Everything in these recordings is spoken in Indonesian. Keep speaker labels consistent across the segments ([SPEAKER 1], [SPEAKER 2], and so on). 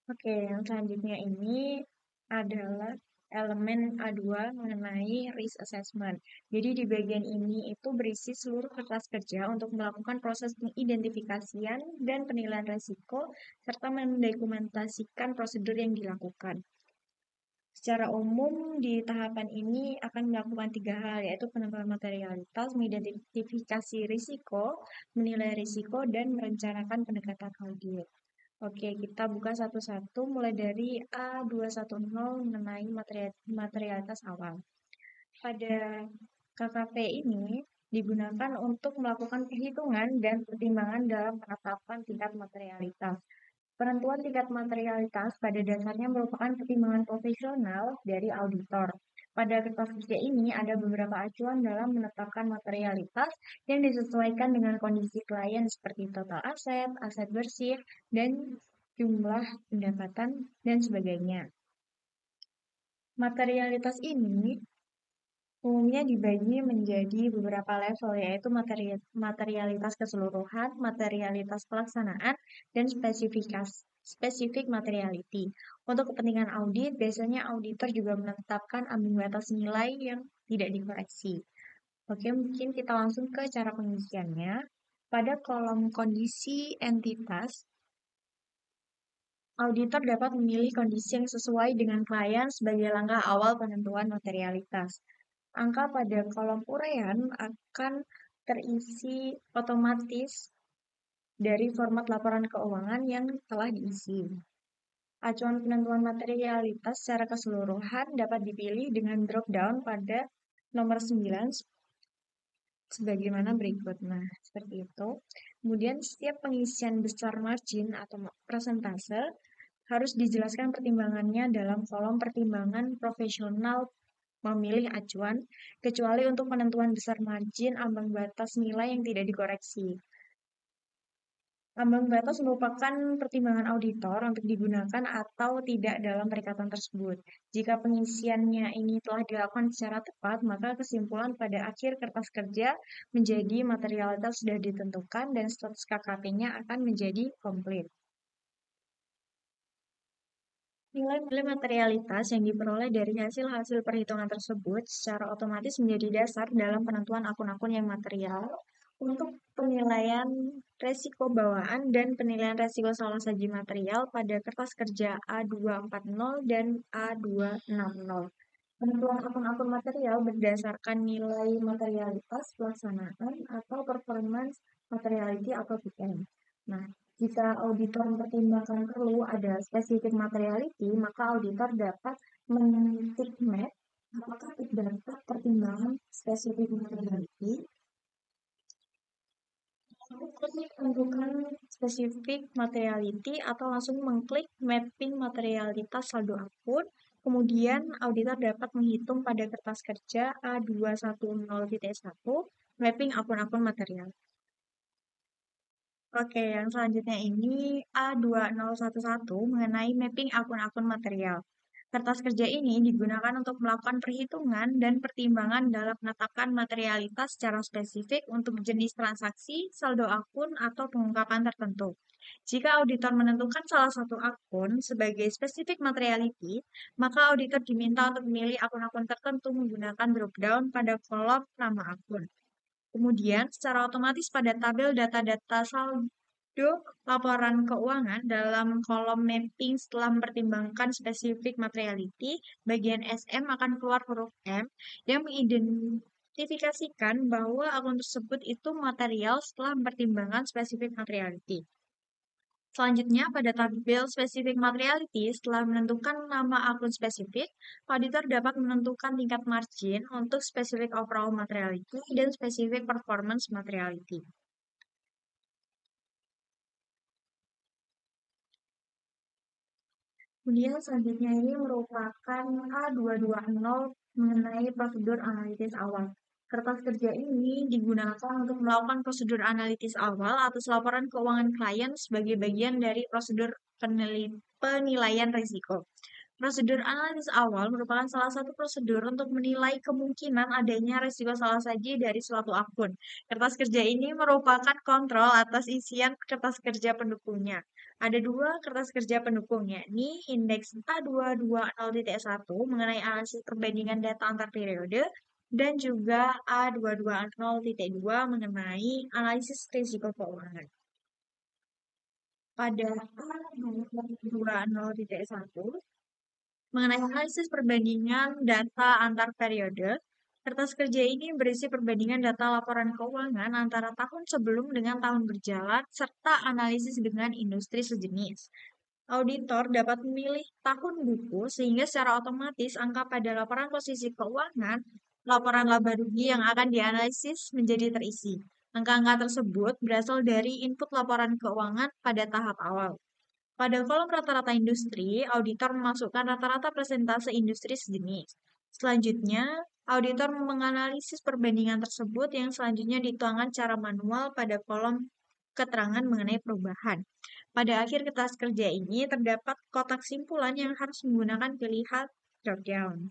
[SPEAKER 1] Oke, yang selanjutnya ini adalah elemen A2 mengenai risk assessment. Jadi di bagian ini itu berisi seluruh kertas kerja untuk melakukan proses pengidentifikasian dan penilaian risiko serta mendokumentasikan prosedur yang dilakukan. Secara umum, di tahapan ini akan melakukan tiga hal, yaitu penentuan materialitas, mengidentifikasi risiko, menilai risiko, dan merencanakan pendekatan audit. Oke, kita buka satu-satu mulai dari A210 mengenai materialitas awal. Pada KKP ini digunakan untuk melakukan perhitungan dan pertimbangan dalam penetapan tingkat materialitas. Penentuan tingkat materialitas pada dasarnya merupakan pertimbangan profesional dari auditor. Pada kertas kerja ini ada beberapa acuan dalam menetapkan materialitas yang disesuaikan dengan kondisi klien seperti total aset, aset bersih, dan jumlah pendapatan, dan sebagainya. Materialitas ini umumnya dibagi menjadi beberapa level, yaitu materialitas keseluruhan, materialitas pelaksanaan, dan spesifik materiality. Untuk kepentingan audit, biasanya auditor juga menetapkan ambang batas nilai yang tidak dikoreksi. Oke, mungkin kita langsung ke cara pengisiannya. Pada kolom kondisi entitas, auditor dapat memilih kondisi yang sesuai dengan klien sebagai langkah awal penentuan materialitas. Angka pada kolom uraian akan terisi otomatis dari format laporan keuangan yang telah diisi. Acuan penentuan materialitas secara keseluruhan dapat dipilih dengan drop-down pada nomor 9 sebagaimana berikut. Nah, seperti itu. Kemudian setiap pengisian besar margin atau persentase harus dijelaskan pertimbangannya dalam kolom pertimbangan profesional memilih acuan, kecuali untuk penentuan besar margin ambang batas nilai yang tidak dikoreksi. Ambang batas merupakan pertimbangan auditor untuk digunakan atau tidak dalam perikatan tersebut. Jika pengisiannya ini telah dilakukan secara tepat, maka kesimpulan pada akhir kertas kerja menjadi materialitas sudah ditentukan dan status KKP-nya akan menjadi komplit. Nilai-nilai materialitas yang diperoleh dari hasil-hasil perhitungan tersebut secara otomatis menjadi dasar dalam penentuan akun-akun yang material untuk penilaian resiko bawaan dan penilaian resiko salah saji material pada kertas kerja A240 dan A260. Penentuan akun-akun material berdasarkan nilai materialitas pelaksanaan atau performance materiality atau PM. Nah, jika auditor mempertimbangkan perlu ada spesifik materiality, maka auditor dapat men-tick match apakah terdapat pertimbangan spesifik materiality. Klik tentukan spesifik materiality atau langsung mengklik mapping materialitas saldo akun. Kemudian auditor dapat menghitung pada kertas kerja A210.1 mapping akun-akun material. Oke, yang selanjutnya ini A2011 mengenai mapping akun-akun material. Kertas kerja ini digunakan untuk melakukan perhitungan dan pertimbangan dalam menetapkan materialitas secara spesifik untuk jenis transaksi, saldo akun, atau pengungkapan tertentu. Jika auditor menentukan salah satu akun sebagai spesifik materiality, maka auditor diminta untuk memilih akun-akun tertentu menggunakan drop-down pada kolom nama akun. Kemudian, secara otomatis pada tabel data-data saldo laporan keuangan dalam kolom mapping setelah mempertimbangkan spesifik materiality, bagian SM akan keluar huruf M yang mengidentifikasikan bahwa akun tersebut itu material setelah mempertimbangkan spesifik materiality. Selanjutnya, pada tabel spesifik materiality, setelah menentukan nama akun spesifik, auditor dapat menentukan tingkat margin untuk spesifik overall materiality dan spesifik performance materiality. Kemudian selanjutnya ini merupakan A220 mengenai prosedur analitis awal. Kertas kerja ini digunakan untuk melakukan prosedur analitis awal atas laporan keuangan klien sebagai bagian dari prosedur penilaian risiko. Prosedur analisis awal merupakan salah satu prosedur untuk menilai kemungkinan adanya risiko salah saji dari suatu akun. Kertas kerja ini merupakan kontrol atas isian kertas kerja pendukungnya. Ada dua kertas kerja pendukung, yakni Indeks A220.1 mengenai analisis perbandingan data antar periode dan juga A220.2 mengenai analisis risiko keuangan. Pada A220.1 mengenai analisis perbandingan data antar periode, kertas kerja ini berisi perbandingan data laporan keuangan antara tahun sebelum dengan tahun berjalan, serta analisis dengan industri sejenis. Auditor dapat memilih tahun buku sehingga secara otomatis angka pada laporan posisi keuangan, laporan laba rugi yang akan dianalisis menjadi terisi. Angka-angka tersebut berasal dari input laporan keuangan pada tahap awal. Pada kolom rata-rata industri, auditor memasukkan rata-rata persentase industri sejenis. Selanjutnya, auditor menganalisis perbandingan tersebut yang selanjutnya dituangkan secara manual pada kolom keterangan mengenai perubahan. Pada akhir kertas kerja ini terdapat kotak simpulan yang harus menggunakan pilihan drop-down.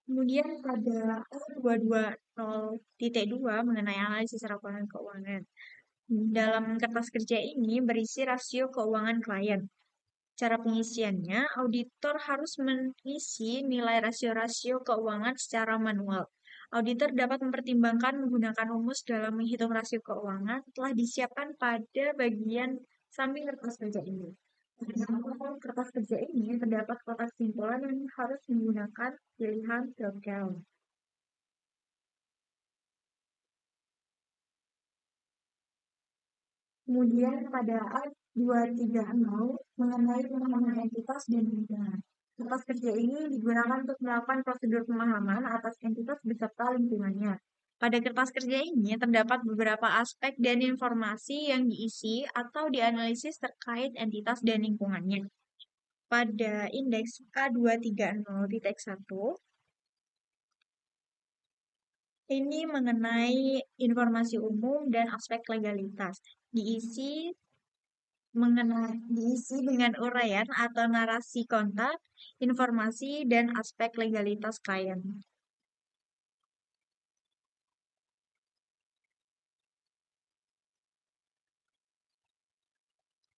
[SPEAKER 1] Kemudian pada A220.2 mengenai analisis laporan keuangan. Dalam kertas kerja ini berisi rasio keuangan klien. Cara pengisiannya, auditor harus mengisi nilai rasio-rasio keuangan secara manual. Auditor dapat mempertimbangkan menggunakan rumus dalam menghitung rasio keuangan telah disiapkan pada bagian samping kertas kerja ini. Di dalam kertas kerja ini terdapat kotak simpulan yang harus menggunakan pilihan drop-down. Kemudian pada A230 mengenai pemahaman entitas dan lingkungan. Kertas kerja ini digunakan untuk melakukan prosedur pemahaman atas entitas beserta lingkungannya. Pada kertas kerja ini terdapat beberapa aspek dan informasi yang diisi atau dianalisis terkait entitas dan lingkungannya. Pada indeks A230.1 ini mengenai informasi umum dan aspek legalitas. Diisi dengan uraian atau narasi kontak, informasi, dan aspek legalitas klien.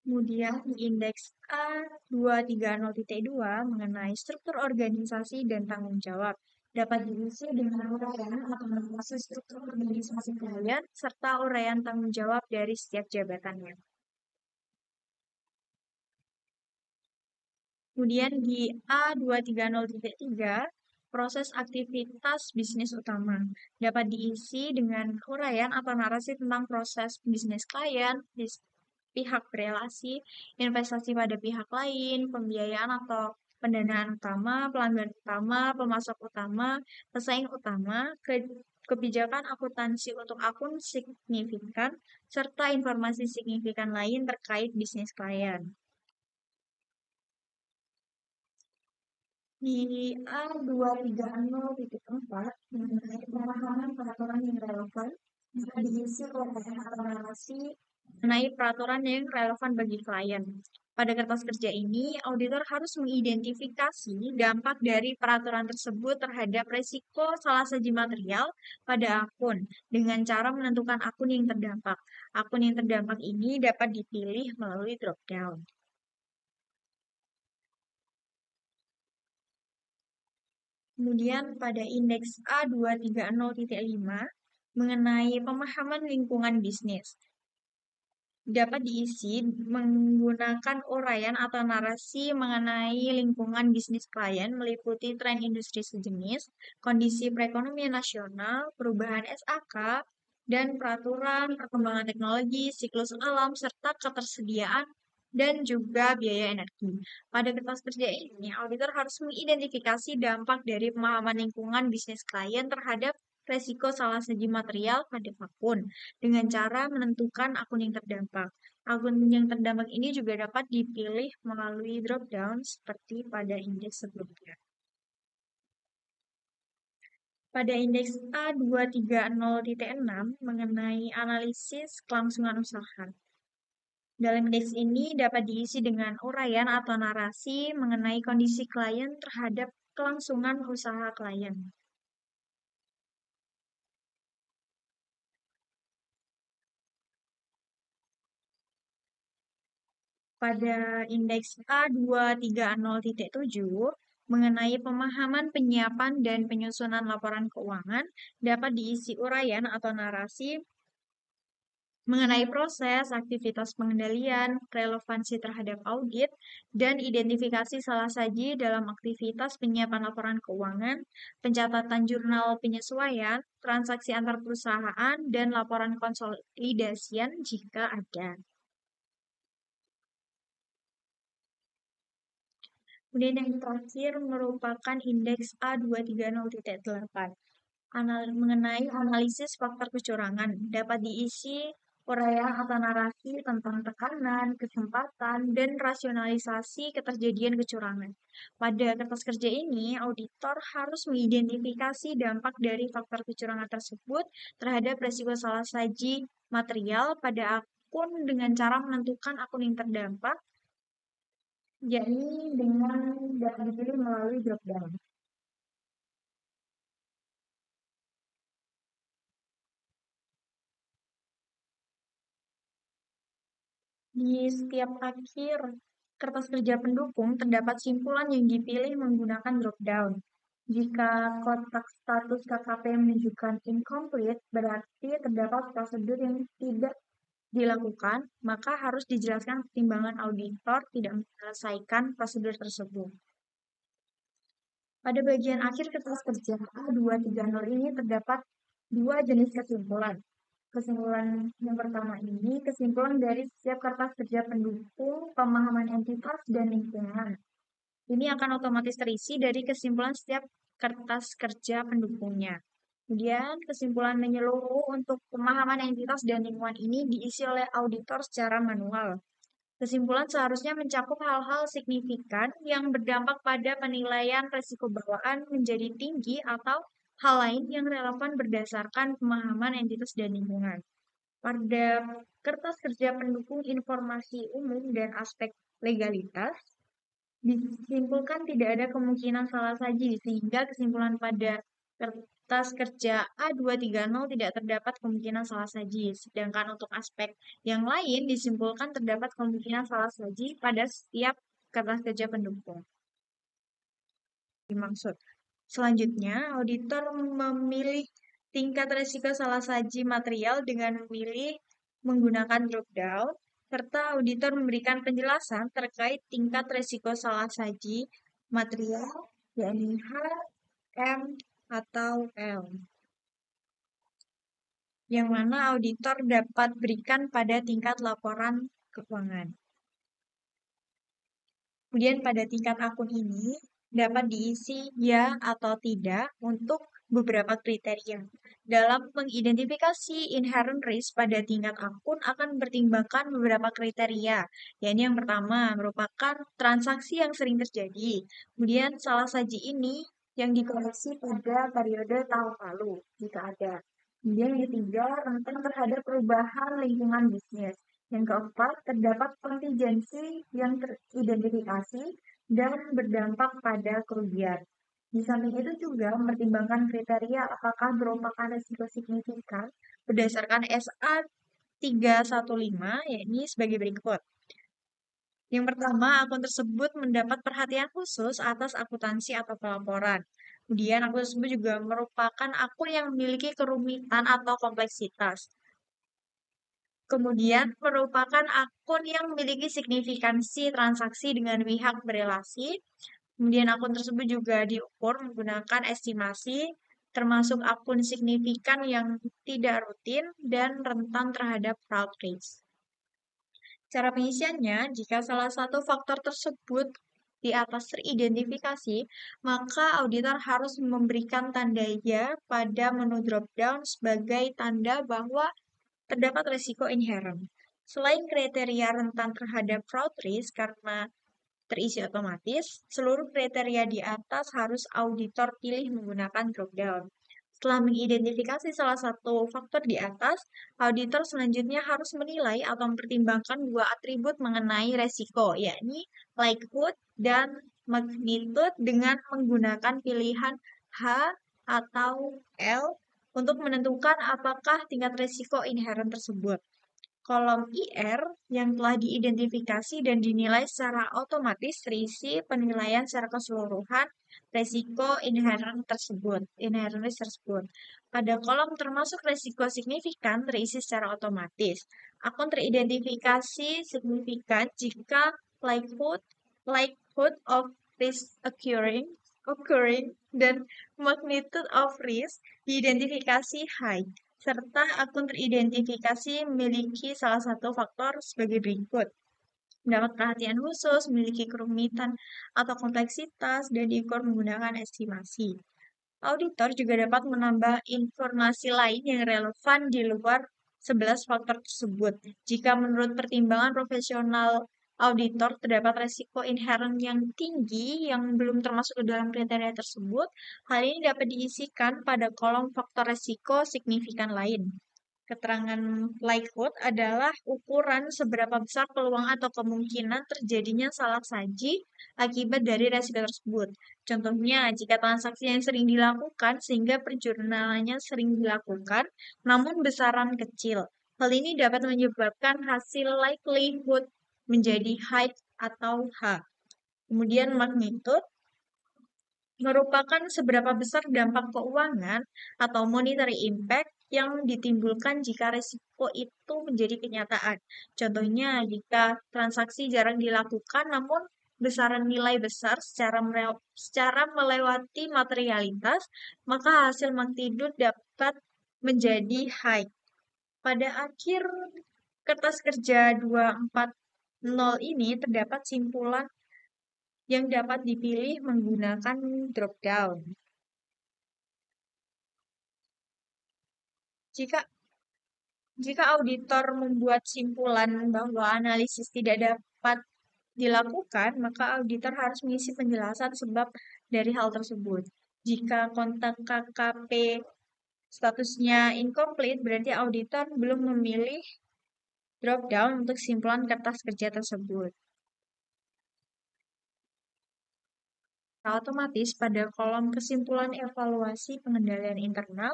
[SPEAKER 1] Kemudian di indeks A230.2 mengenai struktur organisasi dan tanggung jawab dapat diisi dengan uraian atau narasi struktur organisasi klien serta uraian tanggung jawab dari setiap jabatannya. Kemudian di A230.3, proses aktivitas bisnis utama dapat diisi dengan uraian atau narasi tentang proses bisnis klien, pihak berelasi, investasi pada pihak lain, pembiayaan atau pendanaan utama, pelanggan utama, pemasok utama, pesaing utama, kebijakan akuntansi untuk akun signifikan, serta informasi signifikan lain terkait bisnis klien. Di A230.4 mengenai pemahaman peraturan yang relevan bisa diisi uraian atau narasi mengenai peraturan yang relevan bagi klien. Pada kertas kerja ini, auditor harus mengidentifikasi dampak dari peraturan tersebut terhadap risiko salah saji material pada akun dengan cara menentukan akun yang terdampak. Akun yang terdampak ini dapat dipilih melalui drop-down. Kemudian pada indeks A230.5 mengenai pemahaman lingkungan bisnis dapat diisi menggunakan uraian atau narasi mengenai lingkungan bisnis klien meliputi tren industri sejenis, kondisi perekonomian nasional, perubahan SAK, dan peraturan perkembangan teknologi, siklus alam, serta ketersediaan dan juga biaya energi. Pada kertas kerja ini, auditor harus mengidentifikasi dampak dari pemahaman lingkungan bisnis klien terhadap resiko salah saji material pada akun dengan cara menentukan akun yang terdampak. Akun yang terdampak ini juga dapat dipilih melalui drop-down seperti pada indeks sebelumnya. Pada indeks A230.6 mengenai analisis kelangsungan usaha. Dalam indeks ini dapat diisi dengan uraian atau narasi mengenai kondisi klien terhadap kelangsungan usaha klien. pada indeks A230.7 mengenai pemahaman penyiapan dan penyusunan laporan keuangan dapat diisi uraian atau narasi mengenai proses, aktivitas pengendalian, relevansi terhadap audit, dan identifikasi salah saji dalam aktivitas penyiapan laporan keuangan, pencatatan jurnal penyesuaian, transaksi antar perusahaan, dan laporan konsolidasian jika ada. Kemudian yang terakhir merupakan indeks A230.8. Mengenai analisis faktor kecurangan dapat diisi uraian atau narasi tentang tekanan, kesempatan, dan rasionalisasi keterjadian kecurangan. Pada kertas kerja ini, auditor harus mengidentifikasi dampak dari faktor kecurangan tersebut terhadap risiko salah saji material pada akun dengan cara menentukan akun yang terdampak, yakni dengan dapat dipilih melalui drop down. Di setiap akhir kertas kerja pendukung terdapat simpulan yang dipilih menggunakan drop down. Jika kotak status KKP menunjukkan incomplete, berarti terdapat prosedur yang tidak dilakukan, maka harus dijelaskan pertimbangan auditor tidak menyelesaikan prosedur tersebut. Pada bagian akhir kertas kerja A230 ini terdapat dua jenis kesimpulan. Kesimpulan yang pertama ini kesimpulan dari setiap kertas kerja pendukung pemahaman entitas dan lingkungan. Ini akan otomatis terisi dari kesimpulan setiap kertas kerja pendukungnya. Kemudian kesimpulan menyeluruh untuk pemahaman entitas dan lingkungan ini diisi oleh auditor secara manual. Kesimpulan seharusnya mencakup hal-hal signifikan yang berdampak pada penilaian risiko bawaan menjadi tinggi atau hal lain yang relevan berdasarkan pemahaman entitas dan lingkungan. Pada kertas kerja pendukung informasi umum dan aspek legalitas, disimpulkan tidak ada kemungkinan salah saji, sehingga kesimpulan pada kertas kerja A230 tidak terdapat kemungkinan salah saji. Sedangkan untuk aspek yang lain disimpulkan terdapat kemungkinan salah saji pada setiap kertas kerja pendukung. Dimaksud. Selanjutnya, auditor memilih tingkat risiko salah saji material dengan memilih menggunakan drop down, serta auditor memberikan penjelasan terkait tingkat risiko salah saji material, yakni H, M, atau L, yang mana auditor dapat berikan pada tingkat laporan keuangan. Kemudian pada tingkat akun ini dapat diisi ya atau tidak untuk beberapa kriteria. Dalam mengidentifikasi inherent risk pada tingkat akun akan mempertimbangkan beberapa kriteria. Yakni yang pertama merupakan transaksi yang sering terjadi. Kemudian salah saji ini yang dikoreksi pada periode tahun lalu jika ada. Kemudian yang ketiga, rentan terhadap perubahan lingkungan bisnis. Yang keempat, terdapat kontingensi yang teridentifikasi dan berdampak pada kerugian. Di samping itu juga mempertimbangkan kriteria apakah merupakan risiko signifikan berdasarkan SA 315, yakni sebagai berikut. Yang pertama, akun tersebut mendapat perhatian khusus atas akuntansi atau pelaporan. Kemudian akun tersebut juga merupakan akun yang memiliki kerumitan atau kompleksitas. Kemudian merupakan akun yang memiliki signifikansi transaksi dengan pihak berelasi. Kemudian akun tersebut juga diukur menggunakan estimasi, termasuk akun signifikan yang tidak rutin dan rentan terhadap fraud risk. Cara pengisiannya, jika salah satu faktor tersebut di atas teridentifikasi, maka auditor harus memberikan tanda ya pada menu drop-down sebagai tanda bahwa terdapat risiko inherent. Selain kriteria rentan terhadap fraud risk karena terisi otomatis, seluruh kriteria di atas harus auditor pilih menggunakan drop-down. Setelah mengidentifikasi salah satu faktor di atas, auditor selanjutnya harus menilai atau mempertimbangkan dua atribut mengenai resiko, yakni likelihood dan magnitude dengan menggunakan pilihan H atau L untuk menentukan apakah tingkat risiko inherent tersebut. kolom IR yang telah diidentifikasi dan dinilai secara otomatis terisi penilaian secara keseluruhan resiko inherent risk tersebut. Pada kolom termasuk resiko signifikan terisi secara otomatis. Akun teridentifikasi signifikan jika likelihood of risk occurring dan magnitude of risk diidentifikasi high, serta akun teridentifikasi memiliki salah satu faktor sebagai berikut. Mendapat perhatian khusus, memiliki kerumitan atau kompleksitas, dan diukur menggunakan estimasi. Auditor juga dapat menambah informasi lain yang relevan di luar 11 faktor tersebut. Jika menurut pertimbangan profesional auditor terdapat resiko inherent yang tinggi yang belum termasuk ke dalam kriteria tersebut, hal ini dapat diisikan pada kolom faktor resiko signifikan lain. Keterangan likelihood adalah ukuran seberapa besar peluang atau kemungkinan terjadinya salah saji akibat dari resiko tersebut. Contohnya, jika transaksi yang sering dilakukan sehingga penjurnalannya sering dilakukan, namun besaran kecil. Hal ini dapat menyebabkan hasil likelihood menjadi high atau H. Kemudian magnitude merupakan seberapa besar dampak keuangan atau monetary impact yang ditimbulkan jika risiko itu menjadi kenyataan. Contohnya, jika transaksi jarang dilakukan namun besaran nilai besar secara melewati materialitas, maka hasil magnitude dapat menjadi high. Pada akhir kertas kerja 240 ini terdapat simpulan yang dapat dipilih menggunakan drop-down. Jika auditor membuat simpulan bahwa analisis tidak dapat dilakukan, maka auditor harus mengisi penjelasan sebab dari hal tersebut. Jika kontak KKP statusnya incomplete, berarti auditor belum memilih drop-down untuk simpulan kertas kerja tersebut. Otomatis pada kolom kesimpulan evaluasi pengendalian internal,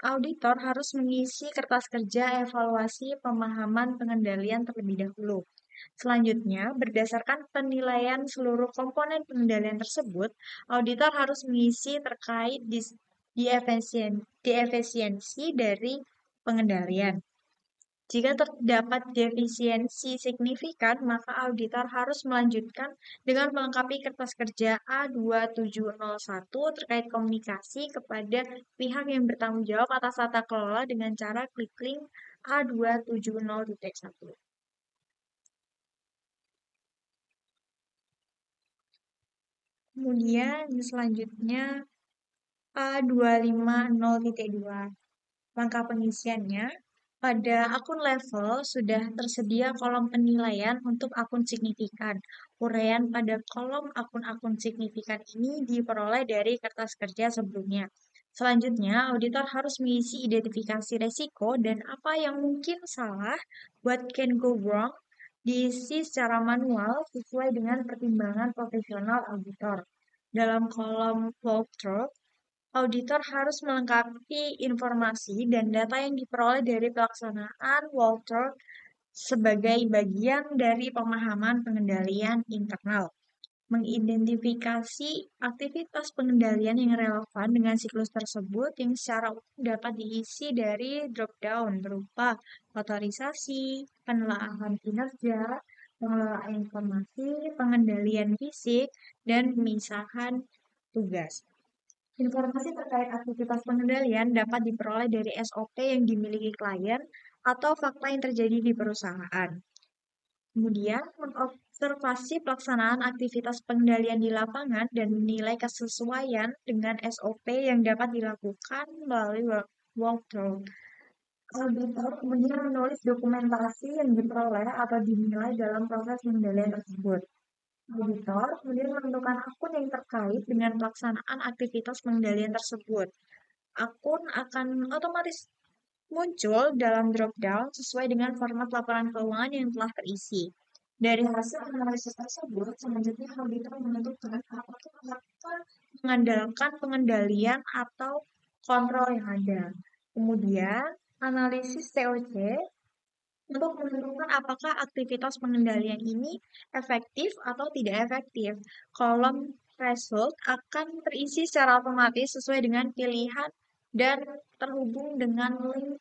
[SPEAKER 1] auditor harus mengisi kertas kerja evaluasi pemahaman pengendalian terlebih dahulu. Selanjutnya, berdasarkan penilaian seluruh komponen pengendalian tersebut, auditor harus mengisi terkait di efisiensi dari pengendalian. Jika terdapat defisiensi signifikan, maka auditor harus melanjutkan dengan melengkapi kertas kerja A2701 terkait komunikasi kepada pihak yang bertanggung jawab atas tata kelola dengan cara klik link A270.1. Kemudian selanjutnya A250.2. Langkah pengisiannya. Pada akun level sudah tersedia kolom penilaian untuk akun signifikan. Uraian pada kolom akun-akun signifikan ini diperoleh dari kertas kerja sebelumnya. Selanjutnya, auditor harus mengisi identifikasi resiko dan apa yang mungkin salah, what can go wrong, diisi secara manual sesuai dengan pertimbangan profesional auditor. Dalam kolom walkthrough, auditor harus melengkapi informasi dan data yang diperoleh dari pelaksanaan walkthrough sebagai bagian dari pemahaman pengendalian internal. Mengidentifikasi aktivitas pengendalian yang relevan dengan siklus tersebut yang secara umum dapat diisi dari drop-down berupa otorisasi, penelaahan kinerja, pengelolaan informasi, pengendalian fisik, dan pemisahan tugas. Informasi terkait aktivitas pengendalian dapat diperoleh dari SOP yang dimiliki klien atau fakta yang terjadi di perusahaan. Kemudian, mengobservasi pelaksanaan aktivitas pengendalian di lapangan dan menilai kesesuaian dengan SOP yang dapat dilakukan melalui walkthrough. Auditor kemudian menulis dokumentasi yang diperoleh atau dinilai dalam proses pengendalian tersebut. Auditor kemudian menentukan akun yang terkait dengan pelaksanaan aktivitas pengendalian tersebut. Akun akan otomatis muncul dalam drop-down sesuai dengan format laporan keuangan yang telah terisi. Dari hasil analisis tersebut, selanjutnya auditor menentukan apakah akan mengandalkan pengendalian atau kontrol yang ada. Kemudian, analisis TOC untuk menentukan apakah aktivitas pengendalian ini efektif atau tidak efektif. Kolom result akan terisi secara otomatis sesuai dengan pilihan dan terhubung dengan link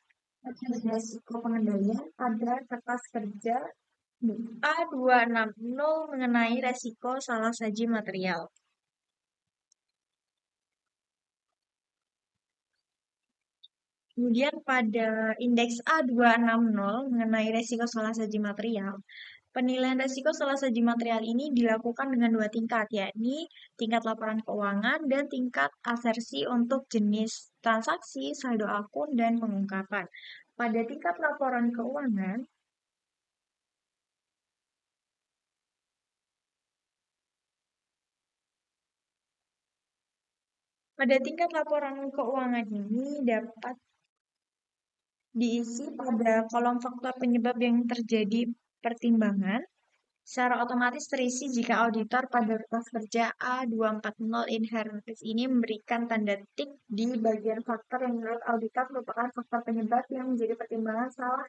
[SPEAKER 1] resiko pengendalian pada kertas kerja A260 mengenai resiko salah saji material. Kemudian pada indeks A260 mengenai resiko salah saji material, penilaian resiko salah saji material ini dilakukan dengan dua tingkat, yakni tingkat laporan keuangan dan tingkat asersi untuk jenis transaksi, saldo akun, dan pengungkapan. Pada tingkat laporan keuangan, ini dapat diisi pada kolom faktor penyebab yang terjadi pertimbangan. Secara otomatis terisi jika auditor pada kertas kerja A240 inherent risk ini memberikan tanda tik di bagian faktor yang menurut auditor merupakan faktor penyebab yang menjadi pertimbangan salah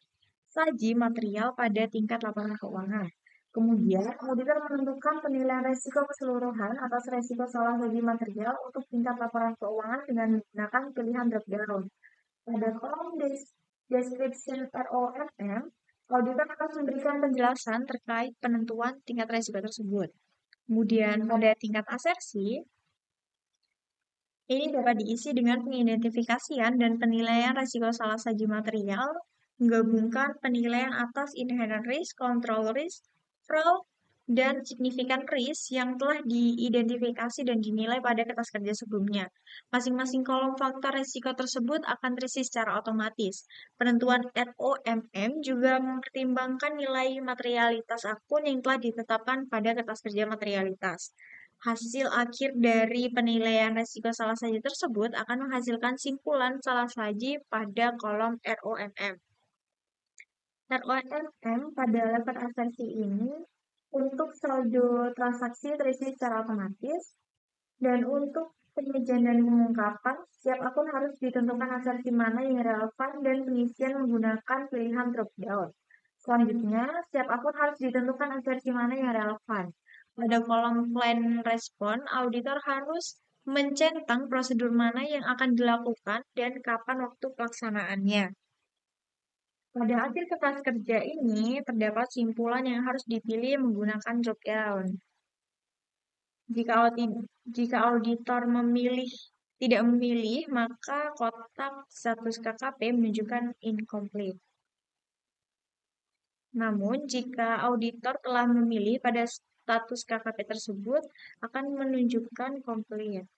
[SPEAKER 1] saji material pada tingkat laporan keuangan. Kemudian, auditor menentukan penilaian resiko keseluruhan atas resiko salah saji material untuk tingkat laporan keuangan dengan menggunakan pilihan drop-down. Pada kolom description ROMM, auditor akan memberikan penjelasan terkait penentuan tingkat risiko tersebut. Kemudian pada tingkat asersi, ini dapat diisi dengan pengidentifikasian dan penilaian risiko salah saji material, menggabungkan penilaian atas inherent risk, control risk, fraud, dan significant risk yang telah diidentifikasi dan dinilai pada kertas kerja sebelumnya. Masing-masing kolom faktor risiko tersebut akan terisi secara otomatis. Penentuan ROMM juga mempertimbangkan nilai materialitas akun yang telah ditetapkan pada kertas kerja materialitas. Hasil akhir dari penilaian risiko salah saji tersebut akan menghasilkan simpulan salah saji pada kolom ROMM. ROMM pada level asersi ini untuk saldo transaksi terisi secara otomatis, dan untuk penyajian dan pengungkapan, setiap akun harus ditentukan asersi mana yang relevan dan pengisian menggunakan pilihan drop-down. Selanjutnya, setiap akun harus ditentukan asersi mana yang relevan. Pada kolom plan respon, auditor harus mencentang prosedur mana yang akan dilakukan dan kapan waktu pelaksanaannya. Pada akhir kertas kerja ini, terdapat simpulan yang harus dipilih menggunakan drop-down. Jika auditor tidak memilih, maka kotak status KKP menunjukkan incomplete. Namun, jika auditor telah memilih pada status KKP tersebut, akan menunjukkan complete.